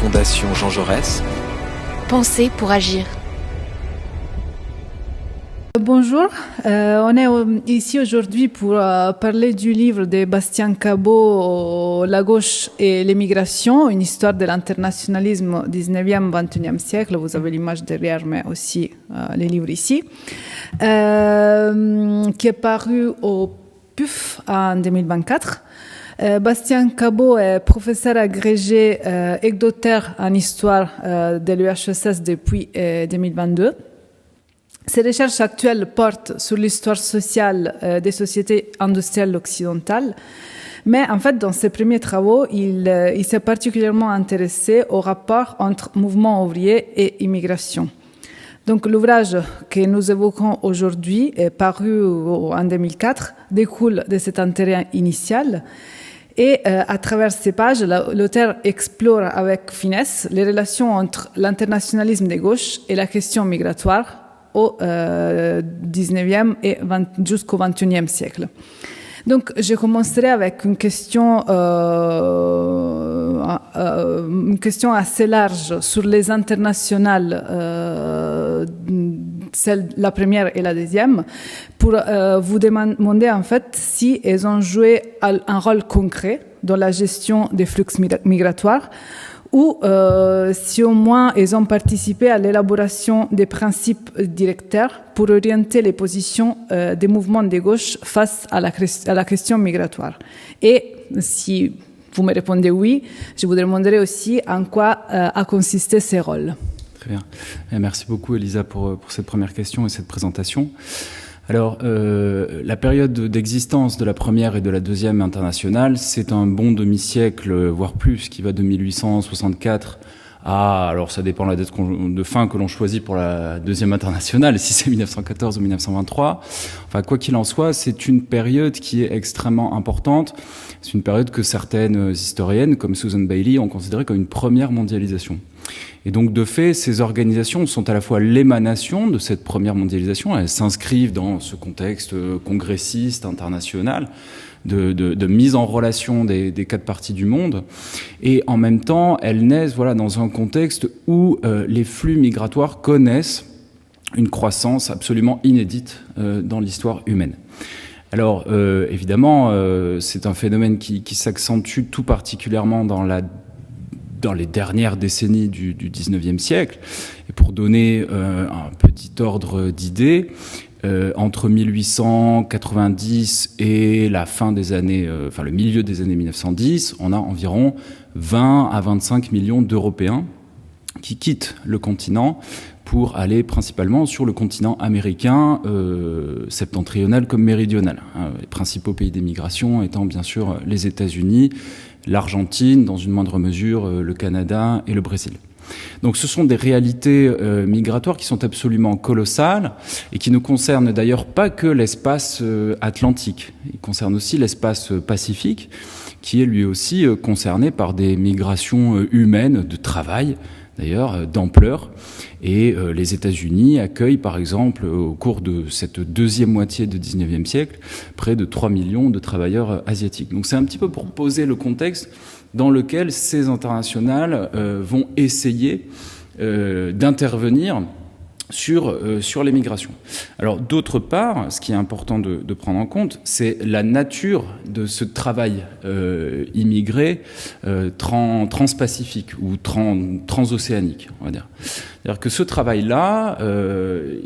Fondation Jean Jaurès. Penser pour agir. Bonjour, on est ici aujourd'hui pour parler du livre de Bastien Cabot, La gauche et l'émigration, une histoire de l'internationalisme 19e, 21e siècle. Vous avez l'image derrière, mais aussi les livres ici, qui est paru au PUF en 2024. Bastien Cabot est professeur agrégé et docteur en histoire de l'UHSS depuis 2022. Ses recherches actuelles portent sur l'histoire sociale des sociétés industrielles occidentales, mais en fait, dans ses premiers travaux, il s'est particulièrement intéressé au rapport entre mouvement ouvrier et immigration. Donc, l'ouvrage que nous évoquons aujourd'hui, paru en 2004, découle de cet intérêt initial. Et à travers ces pages, l'auteur explore avec finesse les relations entre l'internationalisme des gauches et la question migratoire au 19e et jusqu'au 21e siècle. Donc, je commencerai avec une question assez large sur les internationales, la première et la deuxième, pour vous demander en fait si elles ont joué un rôle concret dans la gestion des flux migratoires, ou si au moins ils ont participé à l'élaboration des principes directeurs pour orienter les positions des mouvements de gauche face à la question migratoire. Et si vous me répondez oui, je vous demanderai aussi en quoi a consisté ces rôles. Très bien. Merci beaucoup Elisa pour cette première question et cette présentation. Alors, la période d'existence de la première et de la deuxième internationale, c'est un bon demi-siècle, voire plus, qui va de 1864 à, alors ça dépend de la date de fin que l'on choisit pour la deuxième internationale, si c'est 1914 ou 1923. Enfin, quoi qu'il en soit, c'est une période qui est extrêmement importante. C'est une période que certaines historiennes, comme Susan Bailey, ont considérée comme une première mondialisation. Et donc, de fait, ces organisations sont à la fois l'émanation de cette première mondialisation, elles s'inscrivent dans ce contexte congressiste, international, de mise en relation des quatre parties du monde, et en même temps, elles naissent dans un contexte où les flux migratoires connaissent une croissance absolument inédite dans l'histoire humaine. Alors, évidemment, c'est un phénomène qui s'accentue tout particulièrement dans les dernières décennies du 19e siècle. Et pour donner un petit ordre d'idée, entre 1890 et la fin des années, le milieu des années 1910, on a environ 20 à 25 millions d'Européens qui quittent le continent pour aller principalement sur le continent américain, septentrional comme méridional. Les principaux pays d'émigration étant bien sûr les États-Unis, l'Argentine, dans une moindre mesure le Canada et le Brésil. Donc ce sont des réalités migratoires qui sont absolument colossales et qui ne concernent d'ailleurs pas que l'espace atlantique. Ils concernent aussi l'espace pacifique qui est lui aussi concerné par des migrations humaines de travail, d'ailleurs d'ampleur. Et les États-Unis accueillent par exemple au cours de cette deuxième moitié du 19e siècle près de 3 millions de travailleurs asiatiques. Donc c'est un petit peu pour poser le contexte dans lequel ces internationales vont essayer d'intervenir sur les migrations. Alors d'autre part, ce qui est important de prendre en compte, c'est la nature de ce travail immigré transpacifique ou transocéanique, on va dire. C'est-à-dire que ce travail-là,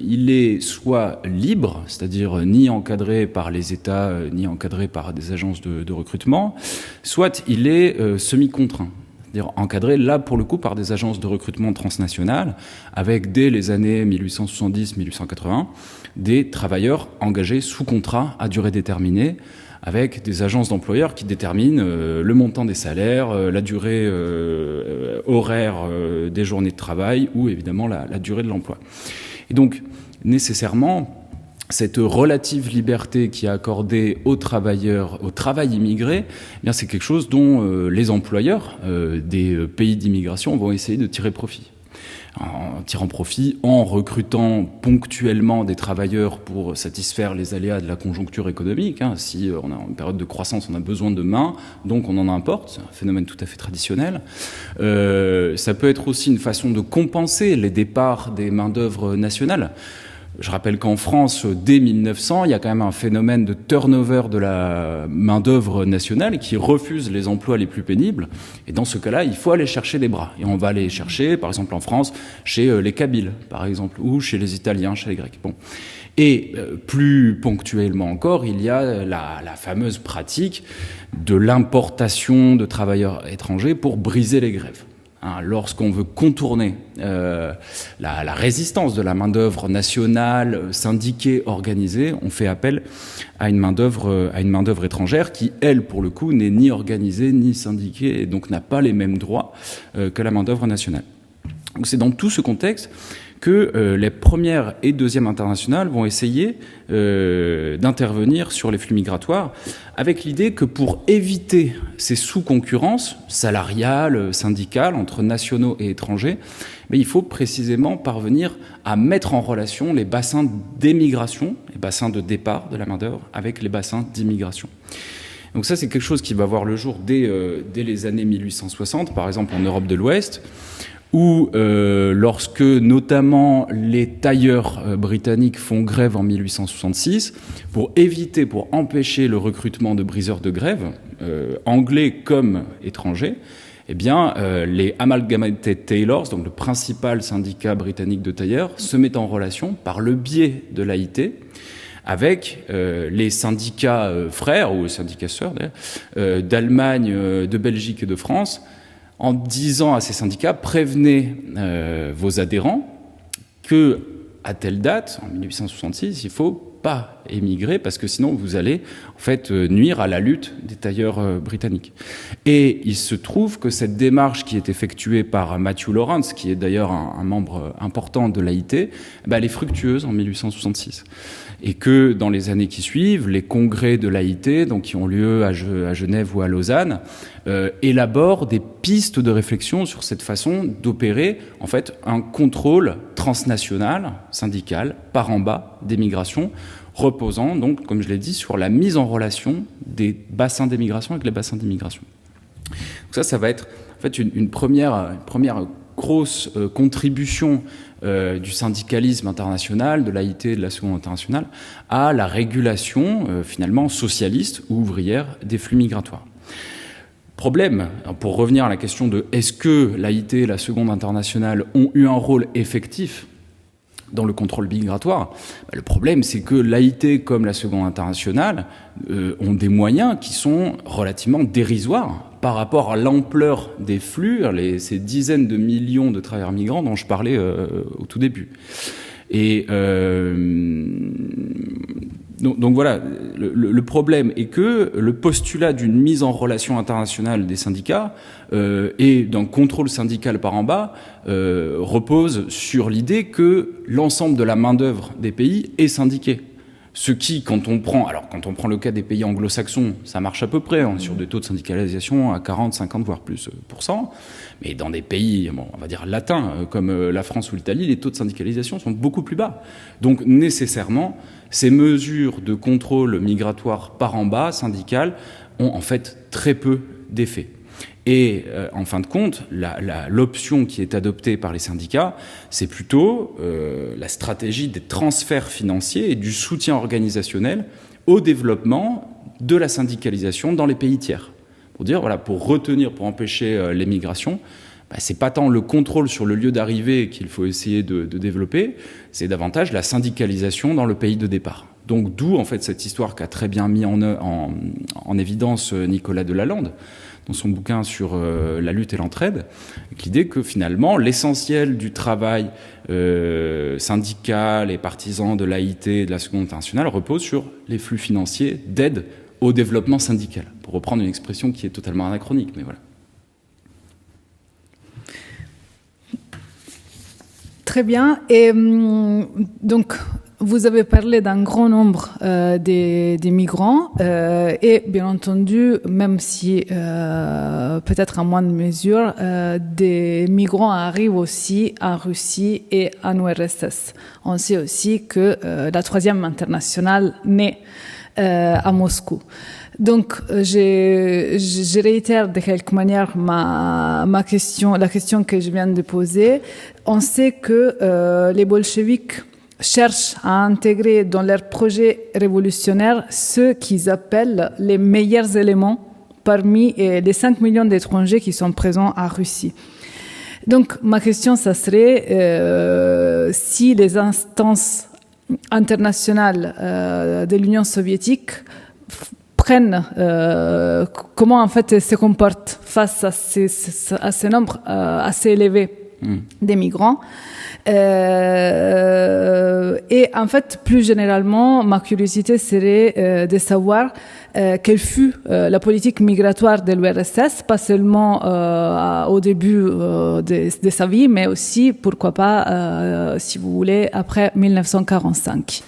il est soit libre, c'est-à-dire ni encadré par les États, ni encadré par des agences de recrutement, soit il est semi-contraint. C'est-à-dire encadré, là, pour le coup, par des agences de recrutement transnationales, avec, dès les années 1870-1880, des travailleurs engagés sous contrat à durée déterminée, avec des agences d'employeurs qui déterminent le montant des salaires, la durée horaire des journées de travail, ou évidemment la durée de l'emploi. Et donc, nécessairement, cette relative liberté qui est accordée aux travailleurs, au travail immigré, eh bien c'est quelque chose dont les employeurs des pays d'immigration vont essayer de tirer profit. en tirant profit, en recrutant ponctuellement des travailleurs pour satisfaire les aléas de la conjoncture économique. Si on a une période de croissance, on a besoin de mains, donc on en importe. C'est un phénomène tout à fait traditionnel. Ça peut être aussi une façon de compenser les départs des main-d'œuvre nationales. Je rappelle qu'en France, dès 1900, il y a quand même un phénomène de turnover de la main-d'œuvre nationale qui refuse les emplois les plus pénibles. Et dans ce cas-là, il faut aller chercher des bras. Et on va aller chercher, par exemple en France, chez les Kabyles, par exemple, ou chez les Italiens, chez les Grecs. Bon. Et plus ponctuellement encore, il y a la fameuse pratique de l'importation de travailleurs étrangers pour briser les grèves. Lorsqu'on veut contourner la résistance de la main-d'œuvre nationale, syndiquée, organisée, on fait appel à une main-d'œuvre étrangère qui, elle, pour le coup, n'est ni organisée ni syndiquée et donc n'a pas les mêmes droits que la main-d'œuvre nationale. Donc c'est dans tout ce contexte que les premières et deuxièmes internationales vont essayer d'intervenir sur les flux migratoires avec l'idée que pour éviter ces sous-concurrences salariales, syndicales, entre nationaux et étrangers, il faut précisément parvenir à mettre en relation les bassins d'émigration, les bassins de départ de la main-d'œuvre, avec les bassins d'immigration. Donc ça, c'est quelque chose qui va voir le jour dès les années 1860, par exemple en Europe de l'Ouest, où lorsque notamment les tailleurs britanniques font grève en 1866, pour empêcher le recrutement de briseurs de grève, anglais comme étrangers, eh bien, les Amalgamated Tailors, donc le principal syndicat britannique de tailleurs, se mettent en relation par le biais de l'AIT avec les syndicats frères, ou les syndicats sœurs d'ailleurs, d'Allemagne, de Belgique et de France, en disant à ces syndicats, prévenez vos adhérents que, à telle date, en 1866, il ne faut pas émigrer parce que sinon vous allez en fait nuire à la lutte des tailleurs britanniques. Et il se trouve que cette démarche qui est effectuée par Matthew Lawrence, qui est d'ailleurs un membre important de l'AIT, elle est fructueuse en 1866. Et que dans les années qui suivent, les congrès de l'AIT, donc qui ont lieu à Genève ou à Lausanne, élaborent des pistes de réflexion sur cette façon d'opérer en fait un contrôle transnational, syndical, par en bas des migrations, reposant donc, comme je l'ai dit, sur la mise en relation des bassins d'émigration avec les bassins d'immigration. Donc ça va être en fait une première grosse contribution du syndicalisme international, de l'AIT et de la Seconde Internationale, à la régulation finalement socialiste ou ouvrière des flux migratoires. Problème, pour revenir à la question de est-ce que l'AIT et la Seconde Internationale ont eu un rôle effectif dans le contrôle migratoire, le problème c'est que l'AIT comme la Seconde Internationale ont des moyens qui sont relativement dérisoires par rapport à l'ampleur des flux, ces dizaines de millions de travailleurs migrants dont je parlais au tout début. Et donc voilà, le problème est que le postulat d'une mise en relation internationale des syndicats et d'un contrôle syndical par en bas repose sur l'idée que l'ensemble de la main-d'œuvre des pays est syndiquée. Ce qui, quand on prend le cas des pays anglo-saxons, ça marche à peu près, on est sur des taux de syndicalisation à 40, 50, voire plus %. Mais dans des pays, on va dire latins, comme la France ou l'Italie, les taux de syndicalisation sont beaucoup plus bas. Donc nécessairement, ces mesures de contrôle migratoire par en bas, syndical, ont en fait très peu d'effet. Et en fin de compte, l'option qui est adoptée par les syndicats, c'est plutôt la stratégie des transferts financiers et du soutien organisationnel au développement de la syndicalisation dans les pays tiers. Pour dire, voilà, pour empêcher l'émigration, c'est pas tant le contrôle sur le lieu d'arrivée qu'il faut essayer de développer, c'est davantage la syndicalisation dans le pays de départ. Donc d'où en fait cette histoire qu'a très bien mis en évidence Nicolas Delalande dans son bouquin sur la lutte et l'entraide, avec l'idée que finalement l'essentiel du travail syndical et partisan de l'AIT et de la Seconde Internationale repose sur les flux financiers d'aide au développement syndical, pour reprendre une expression qui est totalement anachronique, mais voilà. Très bien. Et donc, vous avez parlé d'un grand nombre des migrants et bien entendu, même si peut-être à moindre mesure, des migrants arrivent aussi en Russie et en URSS. On sait aussi que la troisième internationale naît à Moscou. Donc, je réitère de quelque manière ma question, la question que je viens de poser. On sait que les bolcheviks cherchent à intégrer dans leur projet révolutionnaire ceux qu'ils appellent les meilleurs éléments parmi les 5 millions d'étrangers qui sont présents en Russie. Donc, ma question, ça serait si les instances internationales de l'Union soviétique prennent comment en fait se comportent face à ces nombres assez élevés des migrants. Et en fait, plus généralement, ma curiosité serait de savoir quelle fut la politique migratoire de l'URSS, pas seulement au début de sa vie, mais aussi, pourquoi pas, si vous voulez, après 1945.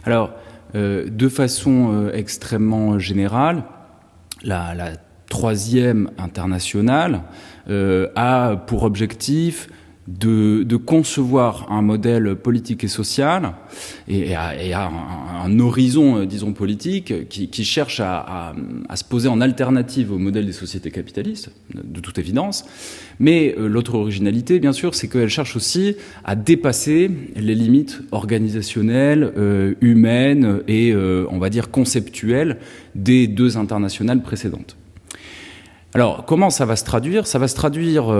Alors, de façon extrêmement générale, la troisième internationale a pour objectif de concevoir un modèle politique et social et à un horizon, disons, politique qui cherche à se poser en alternative au modèle des sociétés capitalistes, de toute évidence. Mais l'autre originalité, bien sûr, c'est qu'elle cherche aussi à dépasser les limites organisationnelles, humaines et, on va dire, conceptuelles des deux internationales précédentes. Alors, comment ça va se traduire ? Ça va se traduire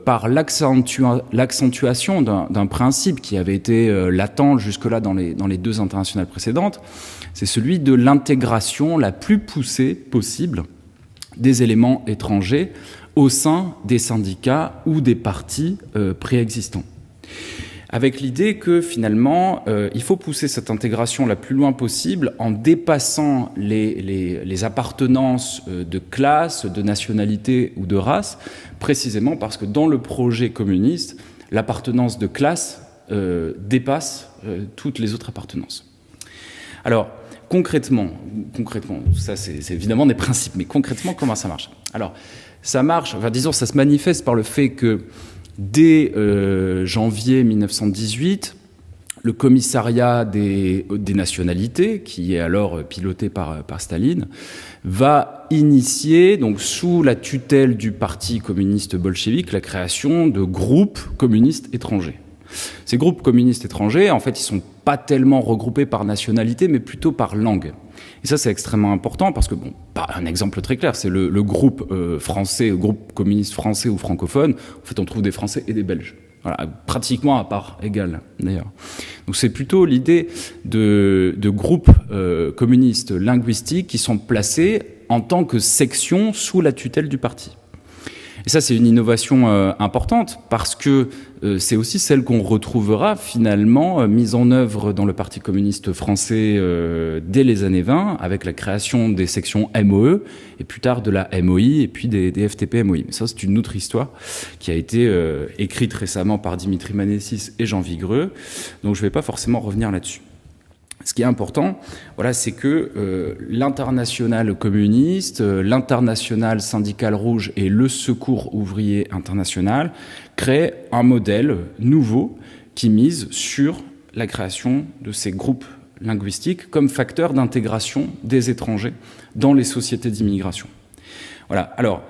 par l'accentuation d'un principe qui avait été latent jusque-là dans les deux internationales précédentes. C'est celui de l'intégration la plus poussée possible des éléments étrangers au sein des syndicats ou des partis préexistants. Avec l'idée que finalement, il faut pousser cette intégration la plus loin possible en dépassant les appartenances de classe, de nationalité ou de race, précisément parce que dans le projet communiste, l'appartenance de classe dépasse toutes les autres appartenances. Alors, concrètement, ça c'est évidemment des principes, mais concrètement, comment ça marche ? Alors, ça marche, enfin disons, ça se manifeste par le fait que dès janvier 1918, le commissariat des nationalités, qui est alors piloté par Staline, va initier, donc sous la tutelle du parti communiste bolchevique, la création de groupes communistes étrangers. Ces groupes communistes étrangers, en fait, ils sont pas tellement regroupés par nationalité, mais plutôt par langue. Et ça, c'est extrêmement important parce que, bon, un exemple très clair, c'est le groupe français, le groupe communiste français ou francophone. En fait, on trouve des Français et des Belges. Voilà, pratiquement à part égale, d'ailleurs. Donc, c'est plutôt l'idée de groupes communistes linguistiques qui sont placés en tant que section sous la tutelle du parti. Et ça, c'est une innovation importante parce que c'est aussi celle qu'on retrouvera finalement mise en œuvre dans le Parti communiste français dès les années 20 avec la création des sections MOE et plus tard de la MOI et puis des FTP-MOI. Mais ça, c'est une autre histoire qui a été écrite récemment par Dimitri Manessis et Jean Vigreux. Donc, je ne vais pas forcément revenir là-dessus. Ce qui est important, voilà, c'est que l'internationale communiste, l'internationale syndicale rouge et le secours ouvrier international créent un modèle nouveau qui mise sur la création de ces groupes linguistiques comme facteur d'intégration des étrangers dans les sociétés d'immigration. Voilà. Alors,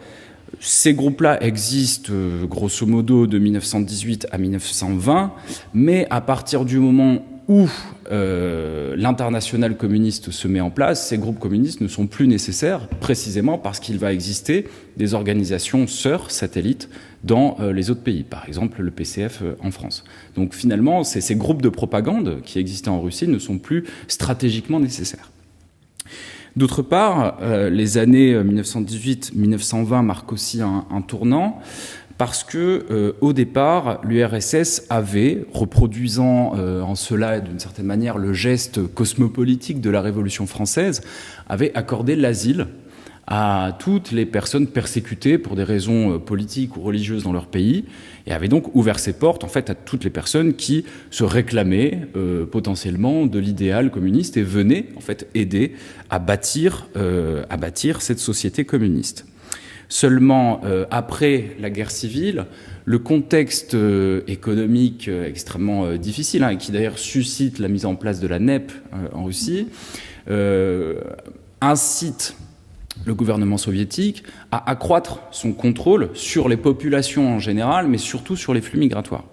ces groupes-là existent grosso modo de 1918 à 1920, mais à partir du moment où l'internationale communiste se met en place, ces groupes communistes ne sont plus nécessaires, précisément parce qu'il va exister des organisations sœurs, satellites, dans les autres pays, par exemple le PCF en France. Donc finalement, ces groupes de propagande qui existaient en Russie ne sont plus stratégiquement nécessaires. D'autre part, les années 1918-1920 marquent aussi un tournant, parce que, au départ, l'URSS avait, reproduisant en cela, d'une certaine manière, le geste cosmopolitique de la Révolution française, avait accordé l'asile à toutes les personnes persécutées pour des raisons politiques ou religieuses dans leur pays, et avait donc ouvert ses portes en fait à toutes les personnes qui se réclamaient potentiellement de l'idéal communiste et venaient en fait aider à bâtir cette société communiste. Seulement après la guerre civile, le contexte économique extrêmement difficile, et qui d'ailleurs suscite la mise en place de la NEP en Russie, incite le gouvernement soviétique à accroître son contrôle sur les populations en général, mais surtout sur les flux migratoires.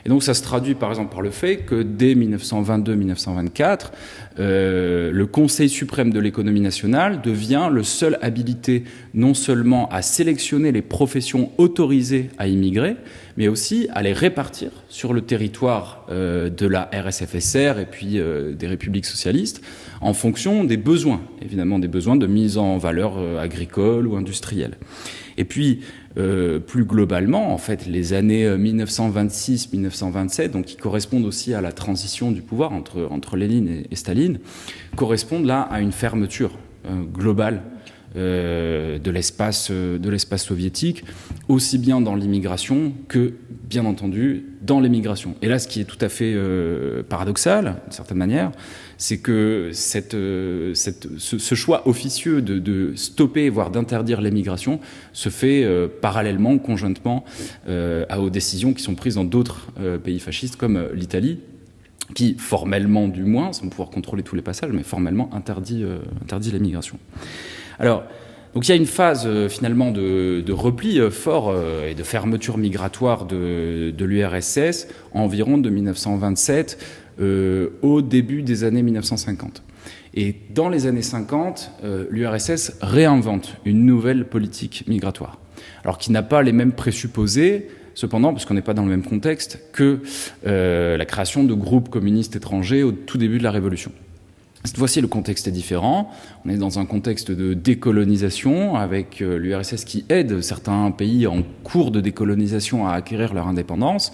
Et donc ça se traduit par exemple par le fait que dès 1922-1924, le Conseil suprême de l'économie nationale devient le seul habilité non seulement à sélectionner les professions autorisées à immigrer, mais aussi à les répartir sur le territoire de la RSFSR et puis des républiques socialistes en fonction des besoins, évidemment des besoins de mise en valeur agricole ou industrielle. Et puis, plus globalement, en fait, les années 1926-1927, donc qui correspondent aussi à la transition du pouvoir entre Lénine et Staline, correspondent là à une fermeture globale de l'espace soviétique, aussi bien dans l'immigration que, bien entendu, dans l'émigration. Et là, ce qui est tout à fait paradoxal, d'une certaine manière, c'est que ce choix officieux de stopper, voire d'interdire l'émigration, se fait parallèlement, conjointement, aux décisions qui sont prises dans d'autres pays fascistes, comme l'Italie, qui, formellement du moins, sans pouvoir contrôler tous les passages, mais formellement interdit l'émigration. Alors, donc il y a une phase finalement de repli fort et de fermeture migratoire de l'URSS environ de 1927 au début des années 1950. Et dans les années 50, l'URSS réinvente une nouvelle politique migratoire, alors qui n'a pas les mêmes présupposés, cependant, parce qu'on n'est pas dans le même contexte, que la création de groupes communistes étrangers au tout début de la Révolution. Cette fois-ci, le contexte est différent. On est dans un contexte de décolonisation avec l'URSS qui aide certains pays en cours de décolonisation à acquérir leur indépendance.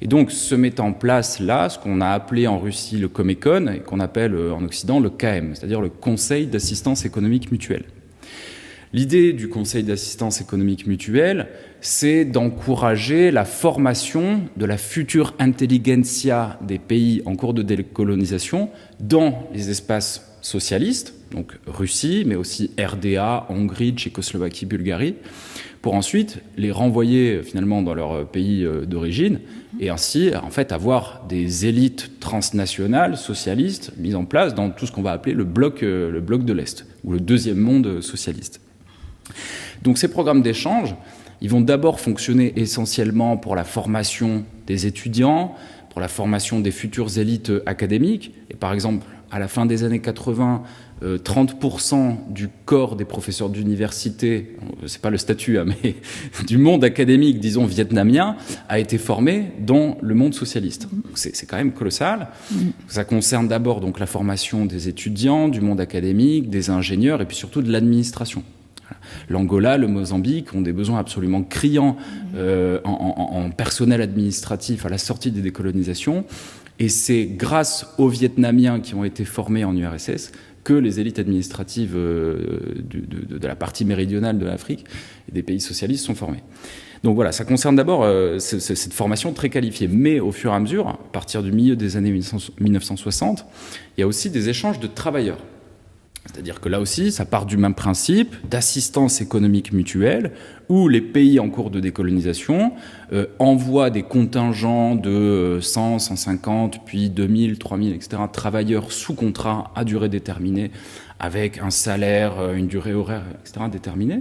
Et donc se met en place là ce qu'on a appelé en Russie le Comecon et qu'on appelle en Occident le KM, c'est-à-dire le Conseil d'assistance économique mutuelle. L'idée du Conseil d'assistance économique mutuelle, c'est d'encourager la formation de la future intelligentsia des pays en cours de décolonisation dans les espaces socialistes, donc Russie, mais aussi RDA, Hongrie, Tchécoslovaquie, Bulgarie, pour ensuite les renvoyer finalement dans leur pays d'origine et ainsi en fait avoir des élites transnationales socialistes mises en place dans tout ce qu'on va appeler le bloc de l'Est, ou le deuxième monde socialiste. Donc ces programmes d'échange, ils vont d'abord fonctionner essentiellement pour la formation des étudiants, pour la formation des futures élites académiques. Et par exemple, à la fin des années 80, 30% du corps des professeurs d'université, c'est pas le statut, mais du monde académique, disons, vietnamien, a été formé dans le monde socialiste. C'est quand même colossal. Ça concerne d'abord donc la formation des étudiants, du monde académique, des ingénieurs et puis surtout de l'administration. L'Angola, le Mozambique ont des besoins absolument criants en personnel administratif à la sortie des décolonisations. Et c'est grâce aux Vietnamiens qui ont été formés en URSS que les élites administratives de la partie méridionale de l'Afrique et des pays socialistes sont formées. Donc voilà, ça concerne d'abord cette formation très qualifiée. Mais au fur et à mesure, à partir du milieu des années 1960, il y a aussi des échanges de travailleurs. C'est-à-dire que là aussi, ça part du même principe d'assistance économique mutuelle, où les pays en cours de décolonisation envoient des contingents de 100, 150, puis 2000, 3000, etc., travailleurs sous contrat à durée déterminée, avec un salaire, une durée horaire, etc., déterminée.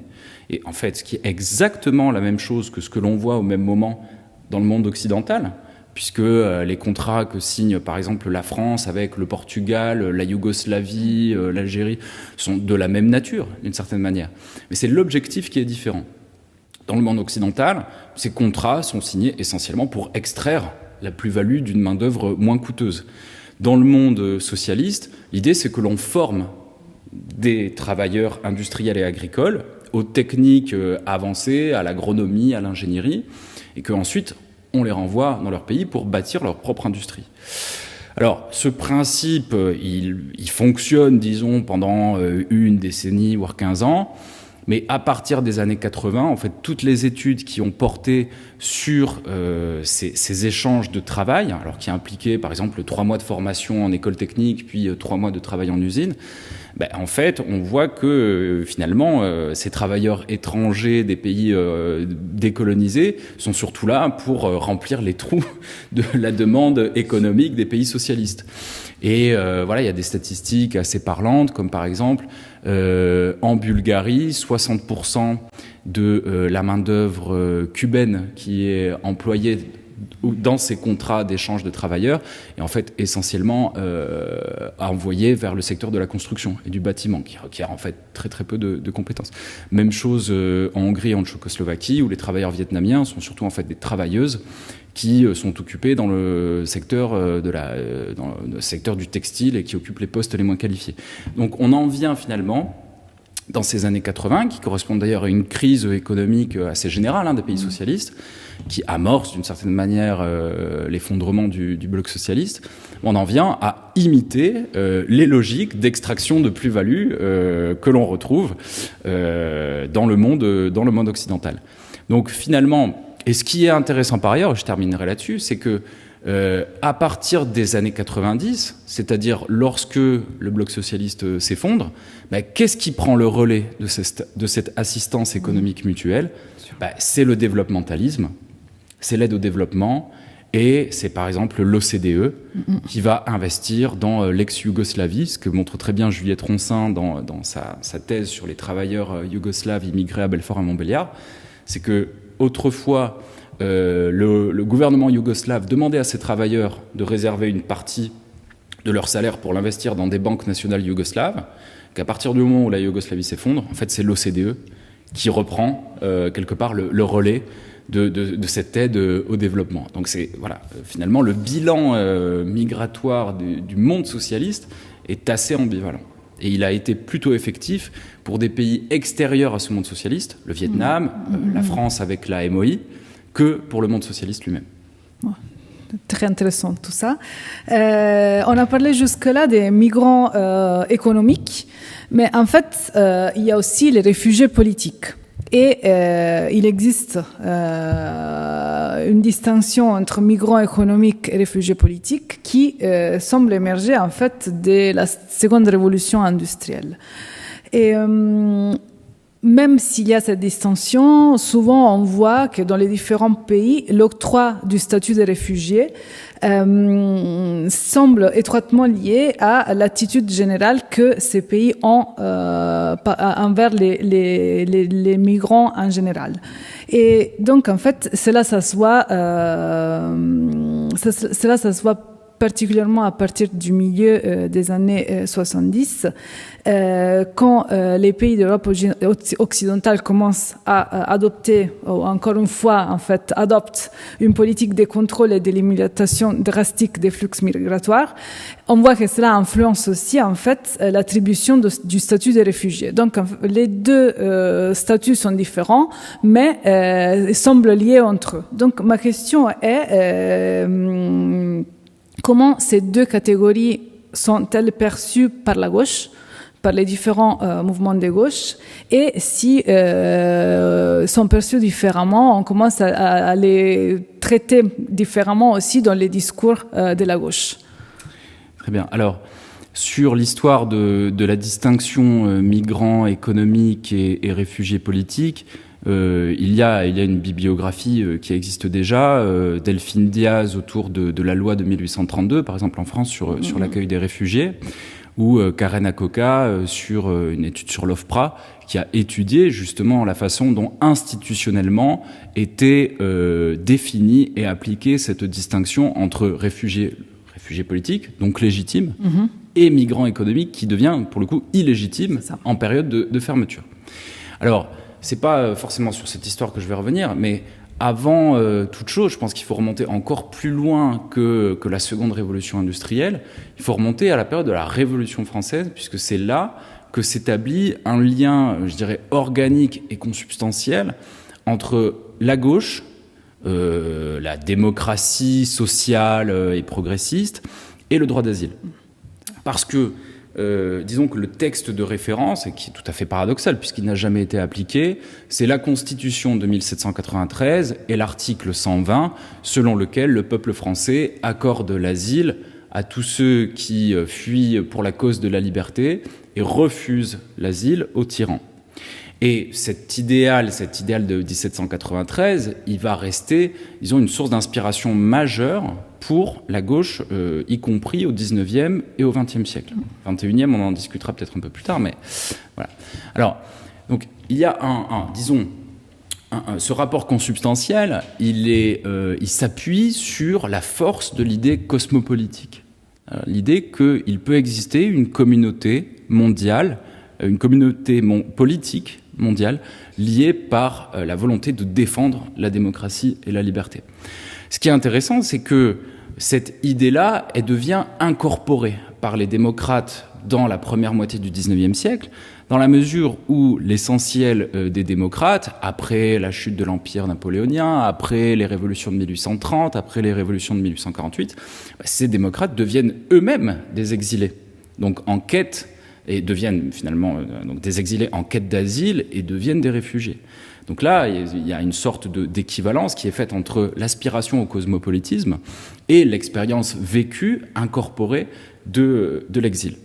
Et en fait, ce qui est exactement la même chose que ce que l'on voit au même moment dans le monde occidental, puisque les contrats que signe par exemple la France avec le Portugal, la Yougoslavie, l'Algérie, sont de la même nature, d'une certaine manière. Mais c'est l'objectif qui est différent. Dans le monde occidental, ces contrats sont signés essentiellement pour extraire la plus-value d'une main-d'œuvre moins coûteuse. Dans le monde socialiste, l'idée c'est que l'on forme des travailleurs industriels et agricoles aux techniques avancées, à l'agronomie, à l'ingénierie, et qu'ensuite on les renvoie dans leur pays pour bâtir leur propre industrie. Alors, ce principe, il fonctionne, disons, pendant une décennie, voire 15 ans. Mais à partir des années 80, en fait, toutes les études qui ont porté sur ces échanges de travail, alors qui impliquaient par exemple 3 mois de formation en école technique, puis 3 mois de travail en usine, en fait, on voit que finalement, ces travailleurs étrangers des pays décolonisés sont surtout là pour remplir les trous de la demande économique des pays socialistes. Et voilà, il y a des statistiques assez parlantes, comme par exemple, en Bulgarie, 60% de la main-d'œuvre cubaine qui est employée dans ces contrats d'échange de travailleurs est en fait essentiellement envoyée vers le secteur de la construction et du bâtiment, qui requiert en fait très très peu de compétences. Même chose en Hongrie et en Tchécoslovaquie, où les travailleurs vietnamiens sont surtout en fait des travailleuses qui sont occupées dans le secteur dans le secteur du textile et qui occupent les postes les moins qualifiés. Donc on en vient finalement dans ces années 80, qui correspondent d'ailleurs à une crise économique assez générale des pays socialistes, qui amorce d'une certaine manière l'effondrement du bloc socialiste. On en vient à imiter les logiques d'extraction de plus-value que l'on retrouve dans le monde occidental. Donc finalement, et ce qui est intéressant par ailleurs, je terminerai là-dessus, c'est que à partir des années 90, c'est-à-dire lorsque le bloc socialiste s'effondre, qu'est-ce qui prend le relais de cette assistance économique mutuelle ? C'est le développementalisme, c'est l'aide au développement, et c'est par exemple l'OCDE qui va investir dans l'ex-Yougoslavie, ce que montre très bien Juliette Ronsin dans sa thèse sur les travailleurs yougoslaves immigrés à Belfort et Montbéliard. C'est que autrefois, le gouvernement yougoslave demandait à ses travailleurs de réserver une partie de leur salaire pour l'investir dans des banques nationales yougoslaves, qu'à partir du moment où la Yougoslavie s'effondre, en fait, c'est l'OCDE qui reprend quelque part le relais de cette aide au développement. Donc c'est finalement le bilan migratoire du monde socialiste est assez ambivalent. Et il a été plutôt effectif pour des pays extérieurs à ce monde socialiste, le Vietnam, la France avec la MOI, que pour le monde socialiste lui-même. Très intéressant tout ça. On a parlé jusque-là des migrants économiques, mais en fait, il y a aussi les réfugiés politiques. Et il existe une distinction entre migrants économiques et réfugiés politiques qui semble émerger en fait de la seconde révolution industrielle. Et même s'il y a cette distinction, souvent on voit que dans les différents pays, l'octroi du statut de réfugié semble étroitement lié à l'attitude générale que ces pays ont envers les migrants en général. Et donc en fait, cela ça se voit particulièrement à partir du milieu des années 70, quand les pays d'Europe occidentale commencent à adopter, ou encore une fois, en fait, adoptent une politique de contrôle et de limitation drastique des flux migratoires, on voit que cela influence aussi, en fait, l'attribution du statut de réfugié. Donc, les deux statuts sont différents, mais semblent liés entre eux. Donc, ma question est, comment ces deux catégories sont-elles perçues par la gauche, par les différents mouvements de gauche, et si sont perçues différemment, on commence à les traiter différemment aussi dans les discours de la gauche. Très bien. Alors, sur l'histoire de la distinction migrants économiques et réfugiés politiques, il y a une bibliographie qui existe déjà, Delphine Diaz autour de la loi de 1832, par exemple en France, sur l'accueil des réfugiés, ou Karen Akoka sur une étude sur l'OFPRA, qui a étudié justement la façon dont institutionnellement était définie et appliquée cette distinction entre réfugiés politiques, donc légitimes, et migrants économiques, qui devient pour le coup illégitime en période de fermeture. Alors, c'est pas forcément sur cette histoire que je vais revenir, mais avant toute chose, je pense qu'il faut remonter encore plus loin que la seconde révolution industrielle. Il faut remonter à la période de la Révolution française, puisque c'est là que s'établit un lien, je dirais, organique et consubstantiel entre la gauche, la démocratie sociale et progressiste, et le droit d'asile. Parce que disons que le texte de référence, et qui est tout à fait paradoxal puisqu'il n'a jamais été appliqué, c'est la Constitution de 1793 et l'article 120, selon lequel le peuple français accorde l'asile à tous ceux qui fuient pour la cause de la liberté et refusent l'asile aux tyrans. Et cet idéal de 1793, il va rester, disons, une source d'inspiration majeure pour la gauche, y compris au 19e et au 20e siècle. 21e, on en discutera peut-être un peu plus tard, mais voilà. Alors, donc, il y a ce rapport consubstantiel, il s'appuie sur la force de l'idée cosmopolitique. L'idée qu'il peut exister une communauté mondiale, une communauté politique mondiale liée par la volonté de défendre la démocratie et la liberté. Ce qui est intéressant, c'est que cette idée-là, elle devient incorporée par les démocrates dans la première moitié du XIXe siècle, dans la mesure où l'essentiel des démocrates, après la chute de l'Empire napoléonien, après les révolutions de 1830, après les révolutions de 1848, ces démocrates deviennent eux-mêmes des exilés, donc en quête, et deviennent finalement donc des exilés en quête d'asile et deviennent des réfugiés. Donc là, il y a une sorte d'équivalence qui est faite entre l'aspiration au cosmopolitisme et l'expérience vécue, incorporée de l'exil.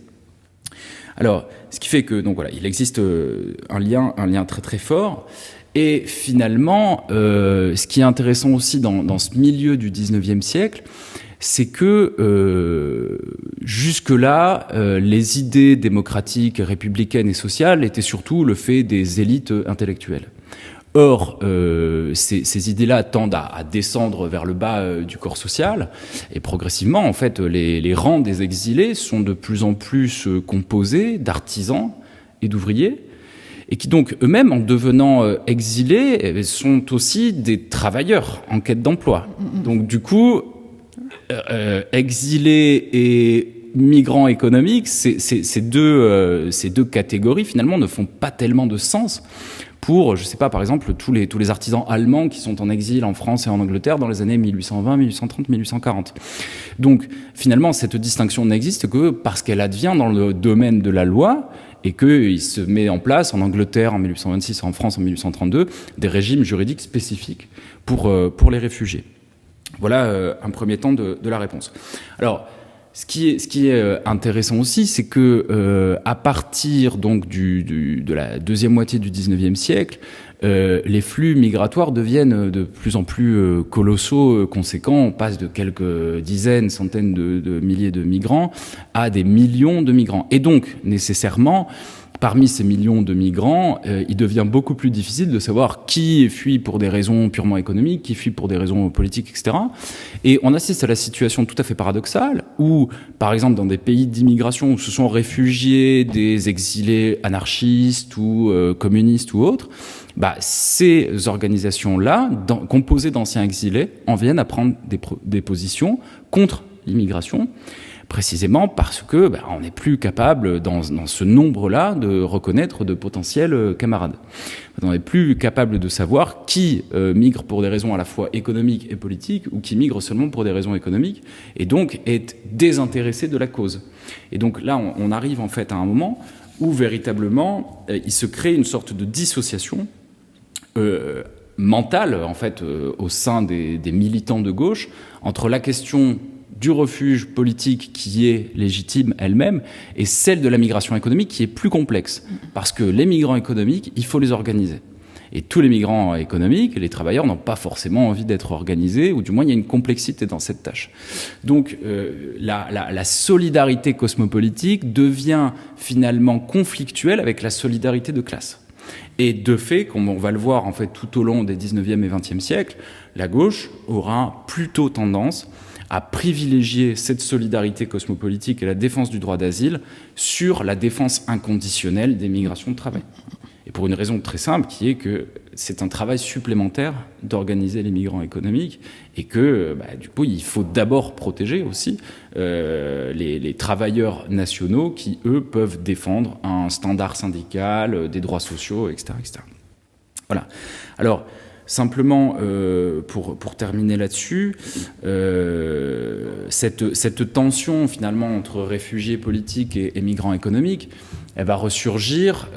Alors, ce qui fait que, donc voilà, il existe un lien très très fort. Et finalement, ce qui est intéressant aussi dans ce milieu du 19e siècle, c'est que jusque-là, les idées démocratiques, républicaines et sociales étaient surtout le fait des élites intellectuelles. Or, ces idées-là tendent à descendre vers le bas du corps social, et progressivement, en fait, les rangs des exilés sont de plus en plus composés d'artisans et d'ouvriers, et qui donc eux-mêmes, en devenant exilés, sont aussi des travailleurs en quête d'emploi. Donc du coup, exilés et migrants économiques, ces deux catégories finalement ne font pas tellement de sens pour, je sais pas, par exemple, tous les artisans allemands qui sont en exil en France et en Angleterre dans les années 1820, 1830, 1840. Donc, finalement, cette distinction n'existe que parce qu'elle advient dans le domaine de la loi et qu'il se met en place en Angleterre en 1826 et en France en 1832 des régimes juridiques spécifiques pour les réfugiés. Voilà un premier temps de la réponse. Alors, ce qui est intéressant aussi, c'est que à partir donc de la deuxième moitié du XIXe siècle, les flux migratoires deviennent de plus en plus colossaux, conséquents. On passe de quelques dizaines, centaines de milliers de migrants à des millions de migrants. Et donc, nécessairement, parmi ces millions de migrants, il devient beaucoup plus difficile de savoir qui fuit pour des raisons purement économiques, qui fuit pour des raisons politiques, etc. Et on assiste à la situation tout à fait paradoxale où, par exemple, dans des pays d'immigration où se sont réfugiés des exilés anarchistes ou communistes ou autres, ces organisations-là, composées d'anciens exilés, en viennent à prendre des positions contre l'immigration, précisément parce que on n'est plus capable, dans ce nombre-là, de reconnaître de potentiels camarades. On n'est plus capable de savoir qui migre pour des raisons à la fois économiques et politiques, ou qui migre seulement pour des raisons économiques, et donc est désintéressé de la cause. Et donc là, on arrive en fait à un moment où véritablement, il se crée une sorte de dissociation mentale, en fait, au sein des militants de gauche, entre la question du refuge politique qui est légitime elle-même et celle de la migration économique qui est plus complexe. Parce que les migrants économiques, il faut les organiser. Et tous les migrants économiques, les travailleurs, n'ont pas forcément envie d'être organisés, ou du moins il y a une complexité dans cette tâche. Donc la solidarité cosmopolitique devient finalement conflictuelle avec la solidarité de classe. Et de fait, comme on va le voir en fait tout au long des 19e et 20e siècles, la gauche aura plutôt tendance à privilégier cette solidarité cosmopolitique et la défense du droit d'asile sur la défense inconditionnelle des migrations de travail. Et pour une raison très simple, qui est que c'est un travail supplémentaire d'organiser les migrants économiques et que, du coup, il faut d'abord protéger aussi les travailleurs nationaux qui, eux, peuvent défendre un standard syndical, des droits sociaux, etc., etc. Voilà. Alors, simplement, pour terminer là-dessus, cette tension finalement entre réfugiés politiques et migrants économiques, elle va ressurgir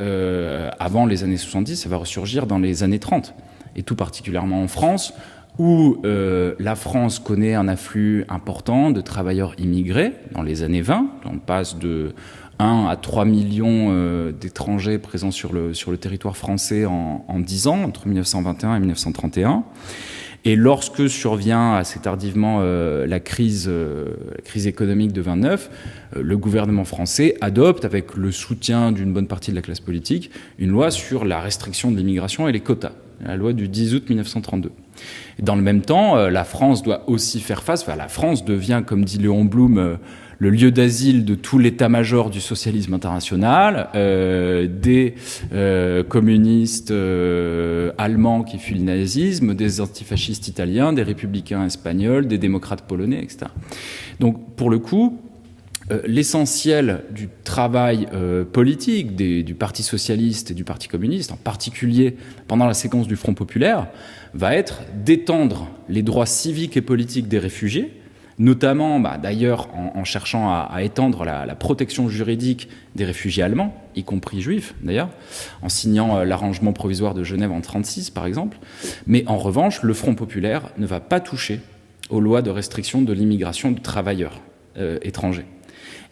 avant les années 70, elle va ressurgir dans les années 30, et tout particulièrement en France, où la France connaît un afflux important de travailleurs immigrés dans les années 20. On passe de 1 à 3 millions d'étrangers présents sur le territoire français en 10 ans, entre 1921 et 1931. Et lorsque survient assez tardivement la crise économique de 29, le gouvernement français adopte, avec le soutien d'une bonne partie de la classe politique, une loi sur la restriction de l'immigration et les quotas, la loi du 10 août 1932. Et dans le même temps, la France doit aussi faire face, la France devient, comme dit Léon Blum, le lieu d'asile de tout l'état-major du socialisme international, des communistes allemands qui fuient le nazisme, des antifascistes italiens, des républicains espagnols, des démocrates polonais, etc. Donc, pour le coup, l'essentiel du travail politique du Parti socialiste et du Parti communiste, en particulier pendant la séquence du Front populaire, va être d'étendre les droits civiques et politiques des réfugiés, notamment d'ailleurs en cherchant à étendre la protection juridique des réfugiés allemands, y compris juifs d'ailleurs, en signant l'arrangement provisoire de Genève en 1936 par exemple. Mais en revanche, le Front populaire ne va pas toucher aux lois de restriction de l'immigration de travailleurs étrangers.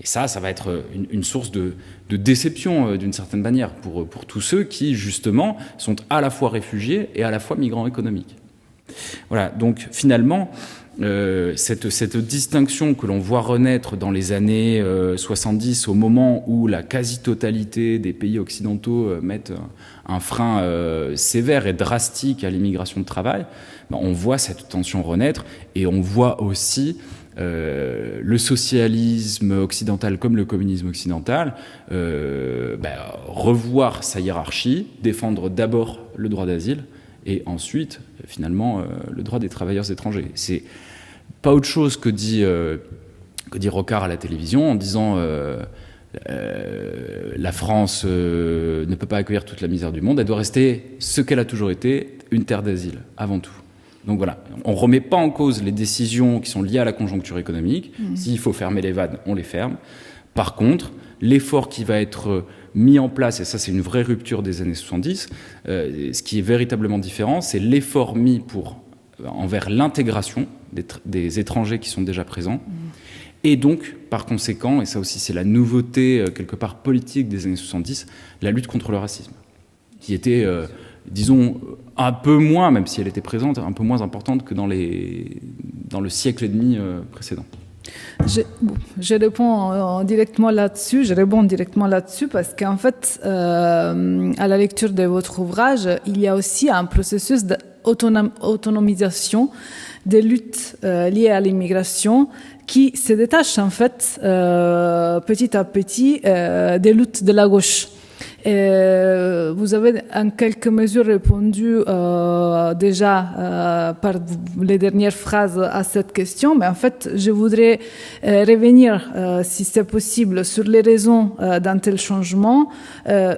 Et ça va être une source de déception d'une certaine manière pour tous ceux qui justement sont à la fois réfugiés et à la fois migrants économiques. Voilà, donc finalement, cette distinction que l'on voit renaître dans les années 70, au moment où la quasi-totalité des pays occidentaux mettent un frein sévère et drastique à l'immigration de travail, on voit cette tension renaître, et on voit aussi le socialisme occidental comme le communisme occidental revoir sa hiérarchie, défendre d'abord le droit d'asile et ensuite finalement le droit des travailleurs étrangers. C'est pas autre chose que dit Rocard à la télévision en disant la France ne peut pas accueillir toute la misère du monde, elle doit rester ce qu'elle a toujours été, une terre d'asile avant tout. Donc voilà, on ne remet pas en cause les décisions qui sont liées à la conjoncture économique. S'il faut fermer les vannes, on les ferme. Par contre, l'effort qui va être mis en place, et ça c'est une vraie rupture des années 70, ce qui est véritablement différent, c'est l'effort mis envers l'intégration des étrangers qui sont déjà présents. Et donc, par conséquent, et ça aussi c'est la nouveauté quelque part politique des années 70, la lutte contre le racisme, qui était... disons, un peu moins, même si elle était présente, un peu moins importante que dans le siècle et demi précédent. Je réponds directement là-dessus parce qu'en fait, à la lecture de votre ouvrage, il y a aussi un processus d'autonomisation des luttes liées à l'immigration qui se détache en fait petit à petit des luttes de la gauche. Vous avez en quelque mesure répondu déjà par les dernières phrases à cette question, mais en fait, je voudrais revenir, si c'est possible, sur les raisons d'un tel changement.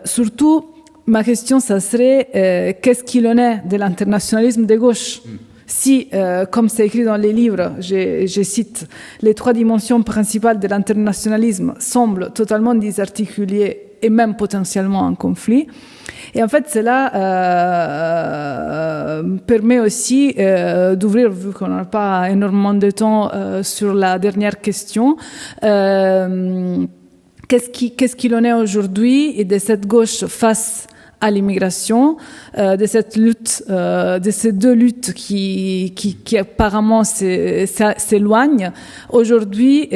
Surtout, ma question, ça serait qu'est-ce qu'il en est de l'internationalisme de gauche ? Si, comme c'est écrit dans les livres, je cite, les 3 dimensions principales de l'internationalisme semblent totalement désarticulées et même potentiellement en conflit. Et en fait, cela permet aussi d'ouvrir, vu qu'on n'a pas énormément de temps sur la dernière question, qu'est-ce qu'il en est aujourd'hui et de cette gauche face à l'immigration, de cette lutte, de ces deux luttes qui apparemment s'éloignent. Aujourd'hui,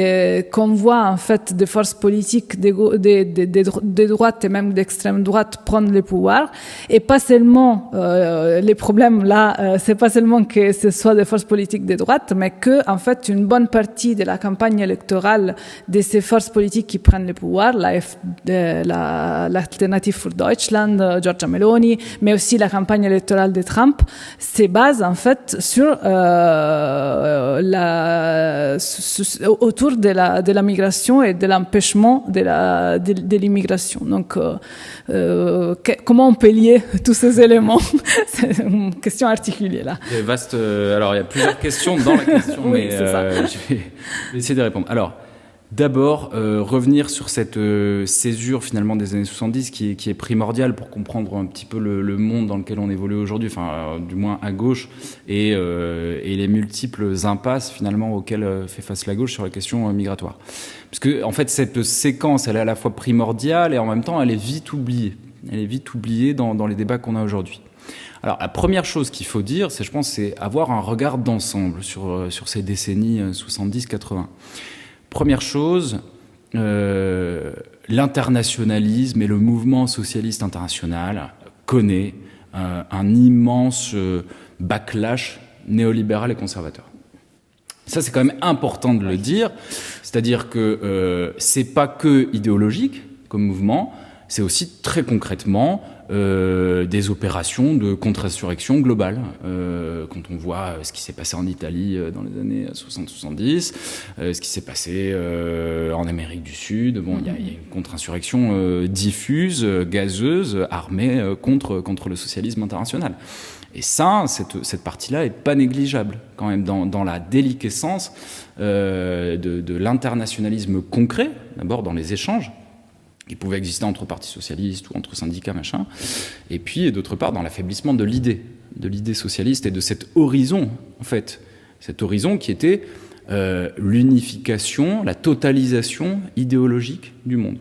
qu'on voit en fait des forces politiques de droite et même d'extrême droite prendre le pouvoir, et pas seulement les problèmes là, c'est pas seulement que ce soit des forces politiques de droite, mais que en fait une bonne partie de la campagne électorale de ces forces politiques qui prennent le pouvoir, l'Alternative für Deutschland, Giorgia Meloni, mais aussi la campagne électorale de Trump, se base en fait sur autour de la migration et de l'empêchement de l'immigration. Donc, comment on peut lier tous ces éléments? C'est une question articulée là. C'est vaste. Alors, il y a plusieurs questions dans la question, oui, mais je vais essayer de répondre. Alors, d'abord, revenir sur cette césure finalement des années 70 qui est primordiale pour comprendre un petit peu le monde dans lequel on évolue aujourd'hui, enfin du moins à gauche, et les multiples impasses finalement auxquelles fait face la gauche sur la question migratoire. Parce que en fait cette séquence, elle est à la fois primordiale et en même temps elle est vite oubliée. Elle est vite oubliée dans les débats qu'on a aujourd'hui. Alors la première chose qu'il faut dire, c'est avoir un regard d'ensemble sur ces décennies 70-80. Première chose, l'internationalisme et le mouvement socialiste international connaît un immense backlash néolibéral et conservateur. Ça, c'est quand même important de le dire. C'est-à-dire que c'est pas que idéologique comme mouvement, c'est aussi très concrètement des opérations de contre-insurrection globale. Quand on voit ce qui s'est passé en Italie dans les années 60-70, ce qui s'est passé en Amérique du Sud, bon, il y a une contre-insurrection diffuse, gazeuse, armée contre le socialisme international. Et ça, cette partie-là est pas négligeable quand même dans la déliquescence de l'internationalisme concret, d'abord dans les échanges qui pouvaient exister entre partis socialistes ou entre syndicats, machin, et puis d'autre part dans l'affaiblissement de l'idée socialiste et de cet horizon, en fait, cet horizon qui était l'unification, la totalisation idéologique du monde.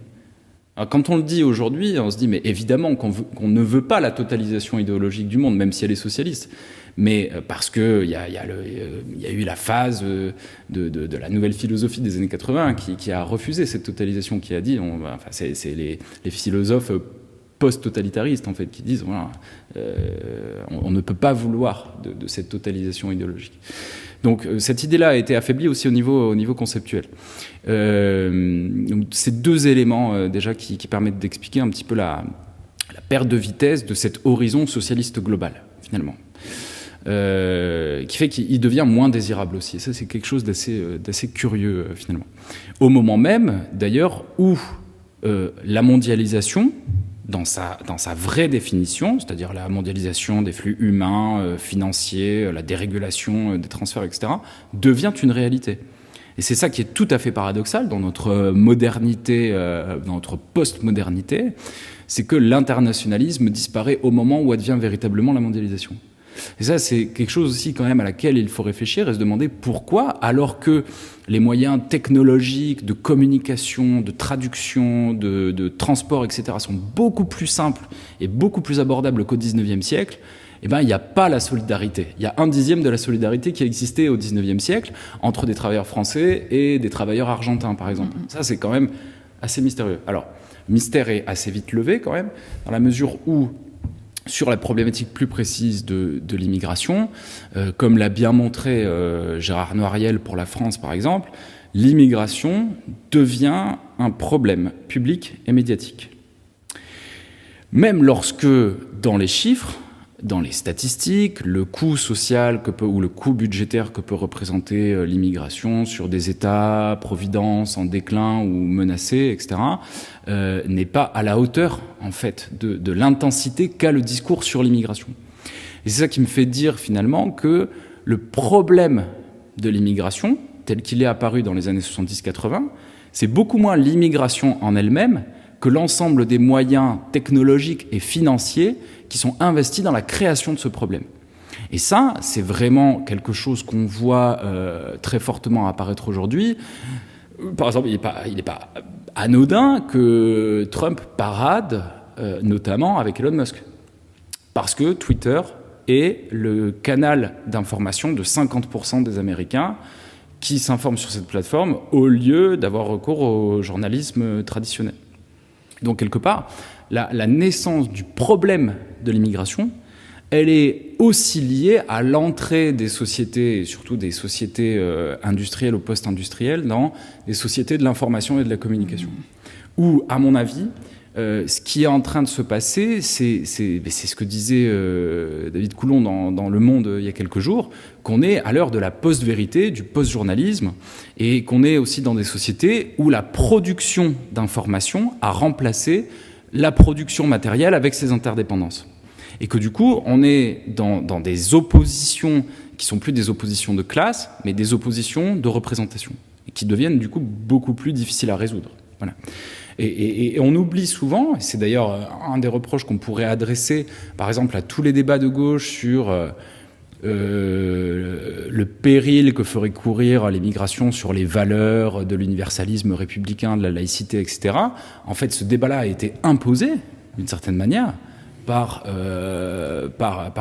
Alors, quand on le dit aujourd'hui, on se dit mais évidemment qu'on ne veut pas la totalisation idéologique du monde, même si elle est socialiste. Mais parce que il y a eu la phase de la nouvelle philosophie des années 80 qui a refusé cette totalisation, qui a dit, c'est les philosophes post-totalitaristes en fait qui disent voilà, on ne peut pas vouloir de cette totalisation idéologique. Donc cette idée-là a été affaiblie aussi au niveau conceptuel. Donc, ces deux éléments déjà qui permettent d'expliquer un petit peu la perte de vitesse de cet horizon socialiste global finalement. Qui fait qu'il devient moins désirable aussi. Et ça, c'est quelque chose d'assez curieux, finalement. Au moment même, d'ailleurs, où la mondialisation, dans sa vraie définition, c'est-à-dire la mondialisation des flux humains, financiers, la dérégulation des transferts, etc., devient une réalité. Et c'est ça qui est tout à fait paradoxal dans notre modernité, dans notre post-modernité, c'est que l'internationalisme disparaît au moment où advient véritablement la mondialisation. Et ça, c'est quelque chose aussi quand même à laquelle il faut réfléchir et se demander pourquoi, alors que les moyens technologiques de communication, de traduction, de transport, etc. sont beaucoup plus simples et beaucoup plus abordables qu'au XIXe siècle, eh ben, il n'y a pas la solidarité. Il y a 1/10 de la solidarité qui existait au XIXe siècle entre des travailleurs français et des travailleurs argentins, par exemple. Ça, c'est quand même assez mystérieux. Alors, le mystère est assez vite levé quand même, dans la mesure où sur la problématique plus précise de l'immigration, comme l'a bien montré Gérard Noiriel pour la France par exemple, l'immigration devient un problème public et médiatique. Même lorsque, dans les chiffres, dans les statistiques, le coût social ou le coût budgétaire que peut représenter l'immigration sur des États-providence en déclin ou menacés, etc., n'est pas à la hauteur, en fait, de l'intensité qu'a le discours sur l'immigration. Et c'est ça qui me fait dire, finalement, que le problème de l'immigration, tel qu'il est apparu dans les années 70-80, c'est beaucoup moins l'immigration en elle-même que l'ensemble des moyens technologiques et financiers qui sont investis dans la création de ce problème. Et ça, c'est vraiment quelque chose qu'on voit très fortement apparaître aujourd'hui. Par exemple, il n'est pas anodin que Trump parade, notamment avec Elon Musk. Parce que Twitter est le canal d'information de 50% des Américains qui s'informent sur cette plateforme au lieu d'avoir recours au journalisme traditionnel. Donc, quelque part, la naissance du problème de l'immigration, elle est aussi liée à l'entrée des sociétés, et surtout des sociétés industrielles ou post-industrielles, dans des sociétés de l'information et de la communication. Où, à mon avis, ce qui est en train de se passer, c'est ce que disait David Coulon dans Le Monde il y a quelques jours, qu'on est à l'heure de la post-vérité, du post-journalisme, et qu'on est aussi dans des sociétés où la production d'informations a remplacé la production matérielle avec ses interdépendances. Et que du coup, on est dans des oppositions qui sont plus des oppositions de classe, mais des oppositions de représentation, et qui deviennent du coup beaucoup plus difficiles à résoudre. Voilà. Et on oublie souvent, et c'est d'ailleurs un des reproches qu'on pourrait adresser, par exemple, à tous les débats de gauche sur le péril que ferait courir l'immigration sur les valeurs de l'universalisme républicain, de la laïcité, etc. En fait, ce débat-là a été imposé, d'une certaine manière, par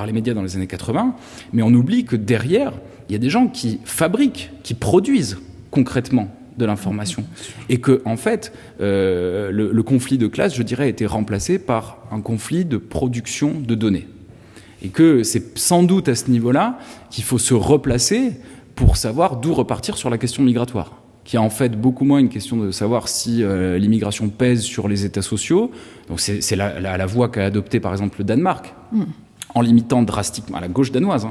les médias dans les années 80, mais on oublie que derrière, il y a des gens qui fabriquent, qui produisent concrètement de l'information. Et que, en fait, le conflit de classe, je dirais, a été remplacé par un conflit de production de données. Et que c'est sans doute à ce niveau-là qu'il faut se replacer pour savoir d'où repartir sur la question migratoire, qui est en fait beaucoup moins une question de savoir si l'immigration pèse sur les États sociaux. Donc c'est la voie qu'a adoptée, par exemple, le Danemark. En limitant drastiquement, à la gauche danoise,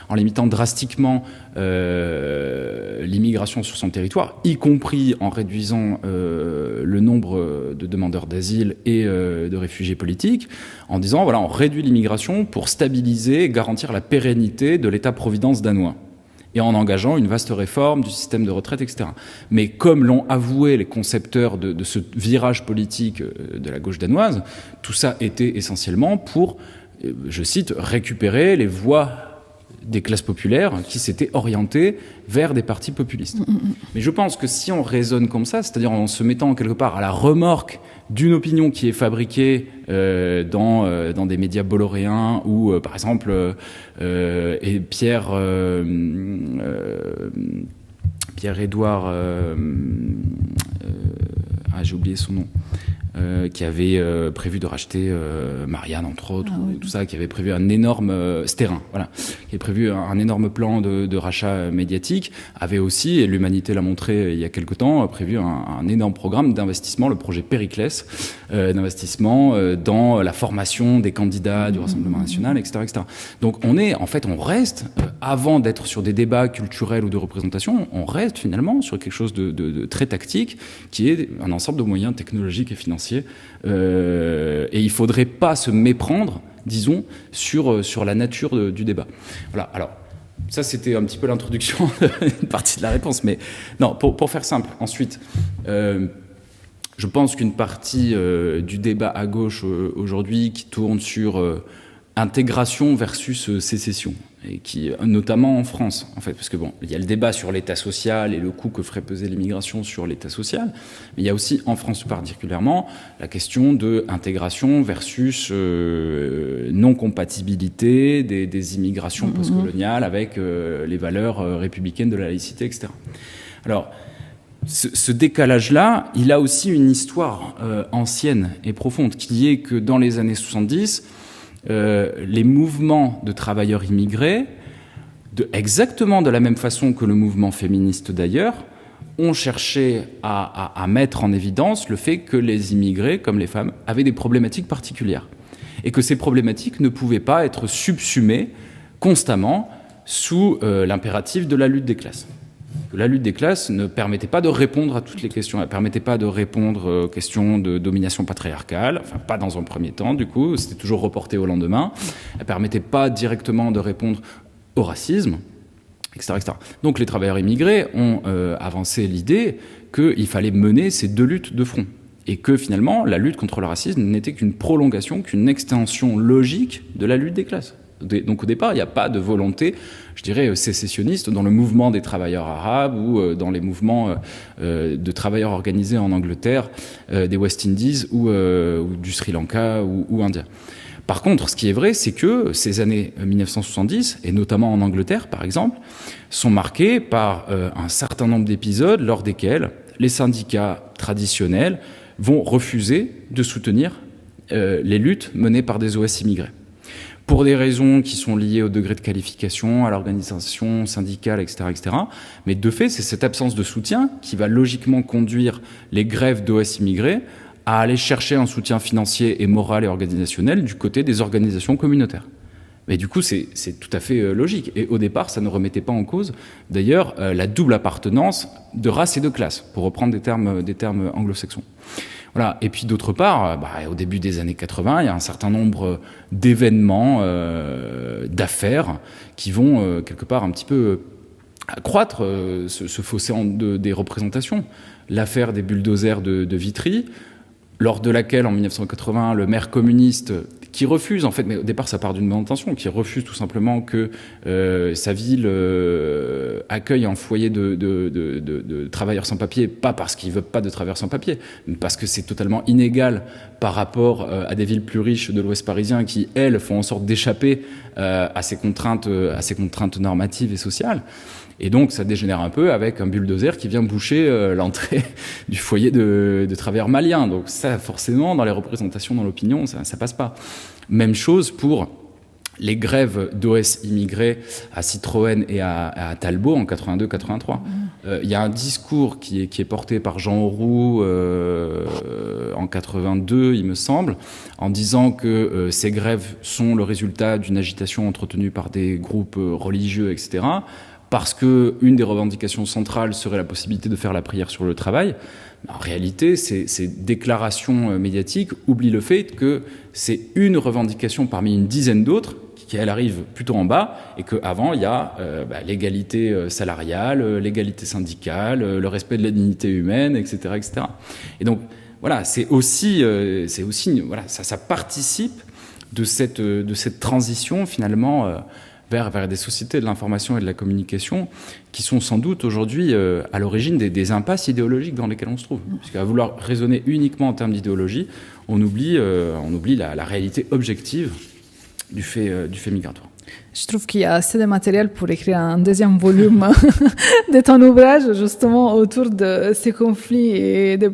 en limitant drastiquement l'immigration sur son territoire, y compris en réduisant le nombre de demandeurs d'asile et de réfugiés politiques, en disant, voilà, on réduit l'immigration pour stabiliser et garantir la pérennité de l'État-providence danois, et en engageant une vaste réforme du système de retraite, etc. Mais comme l'ont avoué les concepteurs de ce virage politique de la gauche danoise, tout ça était essentiellement pour, je cite, récupérer les voix des classes populaires qui s'étaient orientées vers des partis populistes. Mais je pense que si on raisonne comme ça, c'est-à-dire en se mettant quelque part à la remorque d'une opinion qui est fabriquée dans des médias bolloréens où, par exemple, Pierre-Édouard, j'ai oublié son nom, qui avait prévu de racheter Marianne, entre autres, tout ça, qui avait prévu un énorme Sterrin, voilà, qui avait prévu un énorme plan de rachat médiatique, avait aussi, et l'Humanité l'a montré il y a quelque temps, prévu un énorme programme d'investissement, le projet Périclès, d'investissement dans la formation des candidats du Rassemblement national, etc., etc. Donc on reste, avant d'être sur des débats culturels ou de représentation, on reste finalement sur quelque chose de très tactique, qui est un ensemble de moyens technologiques et financiers. Et il ne faudrait pas se méprendre, disons, sur la nature du débat. Voilà. Alors, ça, c'était un petit peu l'introduction d'une partie de la réponse. Mais non, pour faire simple, ensuite, je pense qu'une partie du débat à gauche aujourd'hui qui tourne sur intégration versus sécession, et qui, notamment en France, en fait, parce que bon, il y a le débat sur l'État social et le coût que ferait peser l'immigration sur l'État social, mais il y a aussi, en France particulièrement, la question de intégration versus non-compatibilité des immigrations postcoloniales avec les valeurs républicaines de la laïcité, etc. Alors, ce décalage-là, il a aussi une histoire ancienne et profonde, qui est que dans les années 70, les mouvements de travailleurs immigrés, exactement de la même façon que le mouvement féministe d'ailleurs, ont cherché à mettre en évidence le fait que les immigrés, comme les femmes, avaient des problématiques particulières. Et que ces problématiques ne pouvaient pas être subsumées constamment sous l'impératif de la lutte des classes. La lutte des classes ne permettait pas de répondre à toutes les questions. Elle ne permettait pas de répondre aux questions de domination patriarcale, enfin pas dans un premier temps, du coup, c'était toujours reporté au lendemain. Elle ne permettait pas directement de répondre au racisme, etc., etc. Donc les travailleurs immigrés ont avancé l'idée qu'il fallait mener ces deux luttes de front. Et que finalement, la lutte contre le racisme n'était qu'une prolongation, qu'une extension logique de la lutte des classes. Donc au départ, il n'y a pas de volonté, je dirais, sécessionniste dans le mouvement des travailleurs arabes ou dans les mouvements de travailleurs organisés en Angleterre, des West Indies ou du Sri Lanka ou indien. Par contre, ce qui est vrai, c'est que ces années 1970, et notamment en Angleterre par exemple, sont marquées par un certain nombre d'épisodes lors desquels les syndicats traditionnels vont refuser de soutenir les luttes menées par des OS immigrés. Pour des raisons qui sont liées au degré de qualification, à l'organisation syndicale, etc., etc. Mais de fait, c'est cette absence de soutien qui va logiquement conduire les grèves d'OS immigrés à aller chercher un soutien financier et moral et organisationnel du côté des organisations communautaires. Mais du coup, c'est tout à fait logique. Et au départ, ça ne remettait pas en cause, d'ailleurs, la double appartenance de race et de classe, pour reprendre des termes anglo-saxons. Voilà. Et puis d'autre part, au début des années 80, il y a un certain nombre d'événements, d'affaires qui vont quelque part un petit peu accroître ce fossé des représentations. L'affaire des bulldozers de Vitry, lors de laquelle, en 1980, le maire communiste, qui refuse, en fait, mais au départ ça part d'une bonne intention, qui refuse tout simplement que sa ville accueille un foyer de travailleurs sans papier, pas parce qu'il veut pas de travailleurs sans papier, mais parce que c'est totalement inégal par rapport à des villes plus riches de l'Ouest parisien qui, elles, font en sorte d'échapper à ces contraintes normatives et sociales. Et donc, ça dégénère un peu avec un bulldozer qui vient boucher l'entrée du foyer de travailleurs maliens. Donc ça, forcément, dans les représentations, dans l'opinion, ça passe pas. Même chose pour les grèves d'OS immigrés à Citroën et à Talbot en 82-83. Il y a un discours qui est porté par Jean Auroux en 82, il me semble, en disant que ces grèves sont le résultat d'une agitation entretenue par des groupes religieux, etc., parce qu'une des revendications centrales serait la possibilité de faire la prière sur le travail. En réalité, ces déclarations médiatiques oublient le fait que c'est une revendication parmi une dizaine d'autres qui elle arrive plutôt en bas, et qu'avant il y a l'égalité salariale, l'égalité syndicale, le respect de la dignité humaine, etc., etc. Et donc voilà, c'est aussi voilà, ça participe de cette transition finalement vers des sociétés de l'information et de la communication qui sont sans doute aujourd'hui à l'origine des impasses idéologiques dans lesquelles on se trouve. Puisqu'à vouloir raisonner uniquement en termes d'idéologie, on oublie la réalité objective du fait migratoire. Je trouve qu'il y a assez de matériel pour écrire un deuxième volume de ton ouvrage, justement, autour de ces conflits et de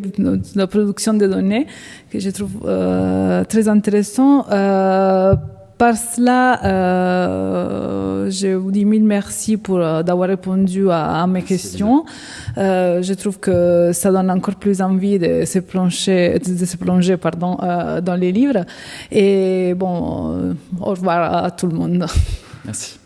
la production de données, que je trouve très intéressant. Par cela, je vous dis mille merci pour d'avoir répondu à mes questions. Je trouve que ça donne encore plus envie de se plonger dans les livres. Et bon, au revoir à tout le monde. Merci.